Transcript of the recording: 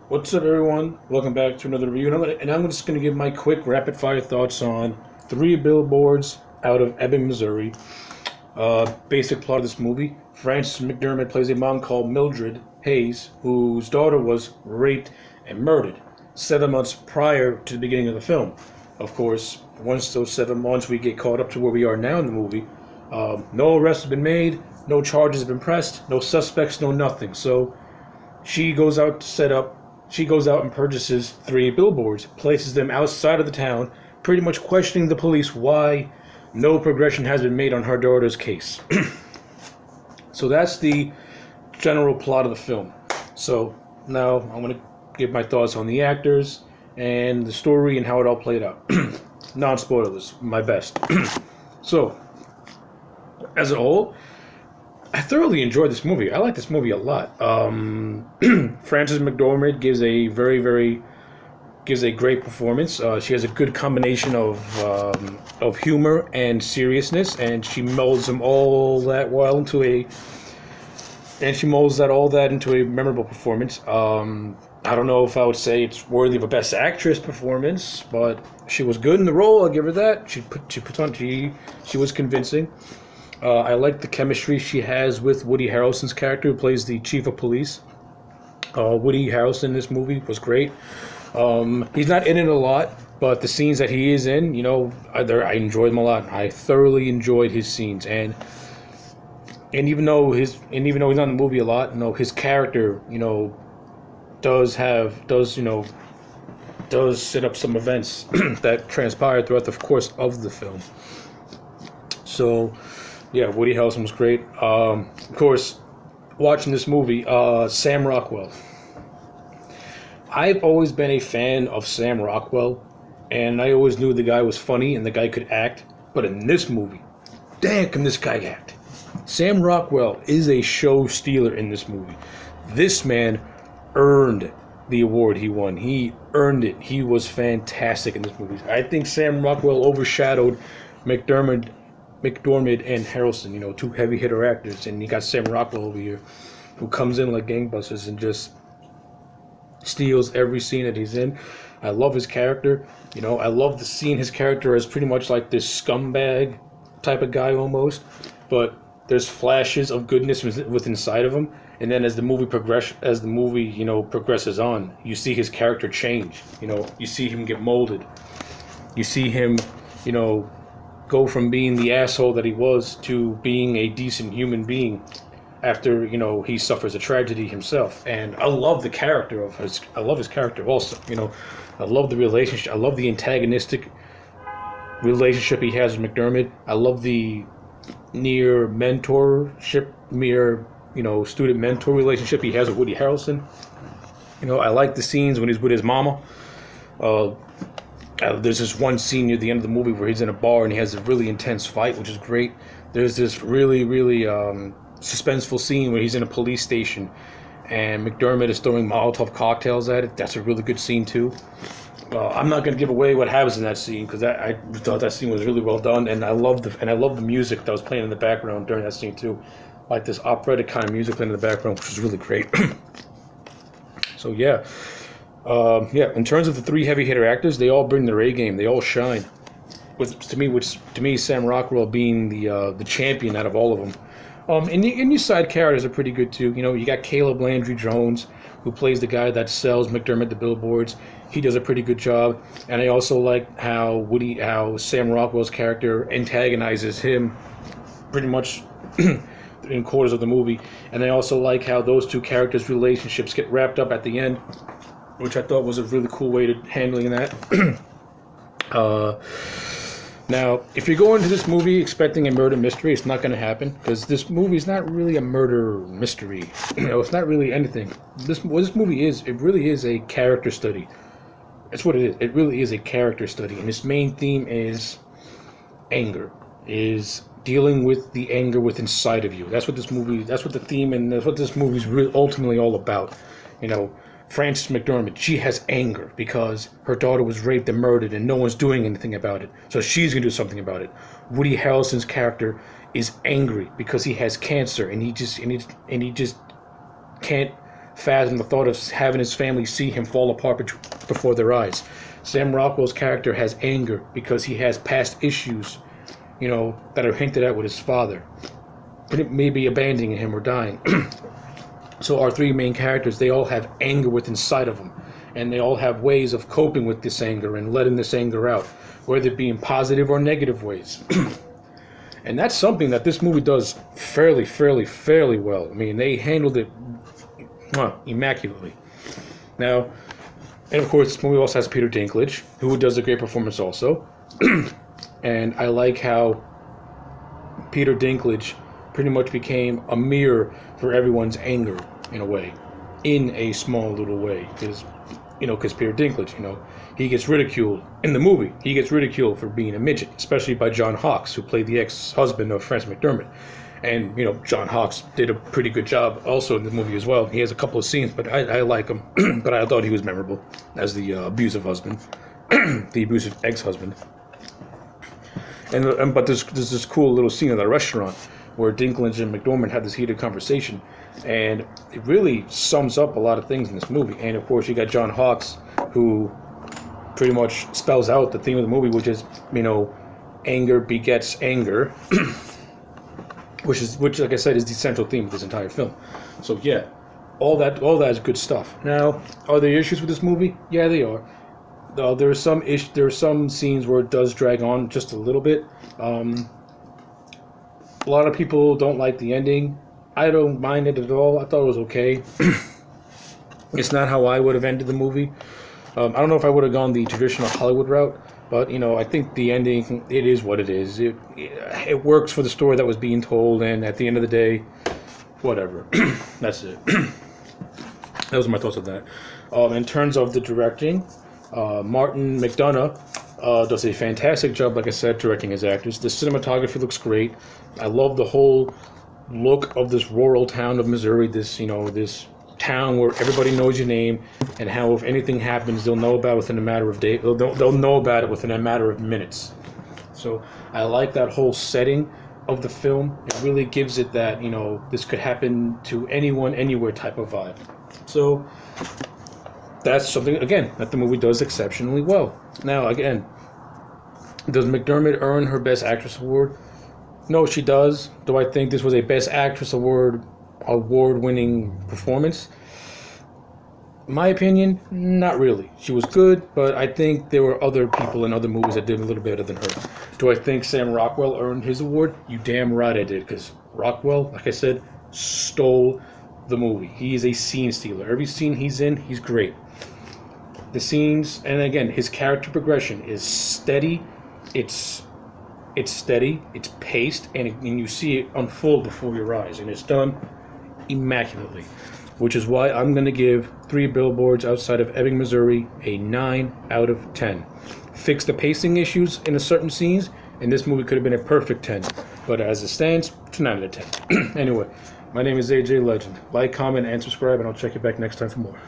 What's up, everyone? Welcome back to another review. And I'm just going to give my quick rapid-fire thoughts on Three Billboards out of Ebbing, Missouri. Basic plot of this movie. Frances McDormand plays a mom called Mildred Hayes, whose daughter was raped and murdered 7 months prior to the beginning of the film. Of course, once those 7 months, we get caught up to where we are now in the movie. No arrests have been made, no charges have been pressed, no suspects, no nothing. So she goes out and purchases 3 billboards, places them outside of the town, pretty much questioning the police why no progression has been made on her daughter's case. So that's the general plot of the film. So now I'm going to give my thoughts on the actors and the story and how it all played out. Non-spoilers, my best. So, as a whole, I thoroughly enjoyed this movie. I like this movie a lot. Frances McDormand gives a great performance. She has a good combination of humor and seriousness, and she molds all that into a memorable performance. I don't know if I would say it's worthy of a Best Actress performance, but she was good in the role. I'll give her that. She was convincing. I like the chemistry she has with Woody Harrelson's character, who plays the chief of police. Woody Harrelson in this movie was great. He's not in it a lot, but the scenes that he is in, I enjoyed them a lot. I thoroughly enjoyed his scenes, and even though he's not in the movie a lot, his character, does set up some events that transpired throughout the course of the film. So, yeah, Woody Harrelson was great. Of course, watching this movie, Sam Rockwell. I've always been a fan of Sam Rockwell, and I always knew the guy was funny and the guy could act. But in this movie, damn, can this guy act? Sam Rockwell is a show stealer in this movie. This man earned the award he won. He earned it. He was fantastic in this movie. I think Sam Rockwell overshadowed McDormand and Harrelson, two heavy hitter actors, and you got Sam Rockwell over here, who comes in like gangbusters and just steals every scene that he's in. I love his character. I love seeing his character as pretty much like this scumbag type of guy almost, but there's flashes of goodness within inside of him. And then as the movie progresses on, you see his character change. You see him get molded. You see him, go from being the asshole that he was to being a decent human being after, he suffers a tragedy himself. And I love the character I love his character also. I love the relationship. I love the antagonistic relationship he has with McDormand. I love the near student mentor relationship he has with Woody Harrelson. I like the scenes when he's with his mama. There's this one scene near the end of the movie where he's in a bar and he has a really intense fight, which is great. There's this really, really suspenseful scene where he's in a police station and McDormand is throwing Molotov cocktails at it. That's a really good scene too. I'm not going to give away what happens in that scene because I thought that scene was really well done, and I love the music that was playing in the background during that scene too, like this operatic kind of music playing in the background, which was really great. So yeah. In terms of the 3 heavy hitter actors, they all bring their A game. They all shine. To me, Sam Rockwell being the champion out of all of them. And your side characters are pretty good too. You got Caleb Landry Jones, who plays the guy that sells McDormand the billboards. He does a pretty good job. And I also like how Sam Rockwell's character antagonizes him pretty much in quarters of the movie. And I also like how those 2 characters' relationships get wrapped up at the end, which I thought was a really cool way to handling that. Now, if you're going to this movie expecting a murder mystery, it's not going to happen, because this movie is not really a murder mystery. It's not really anything. What this movie is, it really is a character study. That's what it is. It really is a character study, and its main theme is anger, is dealing with the anger within inside of you. That's what the theme, and that's what this movie is really ultimately all about. Frances McDormand, she has anger because her daughter was raped and murdered and no one's doing anything about it. So she's going to do something about it. Woody Harrelson's character is angry because he has cancer and he just can't fathom the thought of having his family see him fall apart before their eyes. Sam Rockwell's character has anger because he has past issues, you know, that are hinted at with his father, maybe abandoning him or dying. So our three main characters, they all have anger within inside of them, and they all have ways of coping with this anger and letting this anger out, whether it be in positive or negative ways. And that's something that this movie does fairly well. I mean, they handled it immaculately. Now, and of course, this movie also has Peter Dinklage, who does a great performance also. And I like how Peter Dinklage pretty much became a mirror for everyone's anger, in a way, in a small little way. Because Peter Dinklage, you know, he gets ridiculed in the movie. He gets ridiculed for being a midget, especially by John Hawkes, who played the ex-husband of Frances McDormand. And, you know, John Hawkes did a pretty good job also in the movie as well. He has a couple of scenes, but I like him. But I thought he was memorable as the abusive husband, the abusive ex-husband. But there's this cool little scene in the restaurant where Dinklage and McDormand had this heated conversation, and it really sums up a lot of things in this movie. And of course, you got John Hawkes, who pretty much spells out the theme of the movie, which is, you know, anger begets anger, which, like I said, is the central theme of this entire film. So yeah, all that is good stuff. Now, are there issues with this movie? Yeah, they are. There are some scenes where it does drag on just a little bit. A lot of people don't like the ending. I don't mind it at all. I thought it was okay. It's not how I would have ended the movie. I don't know if I would have gone the traditional Hollywood route, but, you know, I think the ending, it is what it is. It works for the story that was being told, and at the end of the day, whatever. That's it. Those are my thoughts on that. In terms of the directing, Martin McDonagh does a fantastic job, like I said, directing his actors. The cinematography looks great. I love the whole look of this rural town of Missouri, this town where everybody knows your name, and how if anything happens, they'll know about it within a matter of days. They'll know about it within a matter of minutes. So I like that whole setting of the film. It really gives it that, you know, this could happen to anyone, anywhere type of vibe. So that's something, again, that the movie does exceptionally well. Now, again, does McDormand earn her Best Actress award? No, she does. Do I think this was a Best Actress award-winning performance? In my opinion, not really. She was good, but I think there were other people in other movies that did a little better than her. Do I think Sam Rockwell earned his award? You damn right I did, because Rockwell, like I said, stole the movie. He is a scene stealer. Every scene he's in, he's great. The scenes, and again, his character progression is steady. It's steady, it's paced, and you see it unfold before your eyes, and it's done immaculately, which is why I'm going to give 3 Billboards Outside of Ebbing, Missouri a 9 out of 10. Fix the pacing issues in certain scenes, and this movie could have been a perfect 10, but as it stands, it's a 9 out of 10. Anyway, my name is AJ Legend. Like, comment, and subscribe, and I'll check you back next time for more.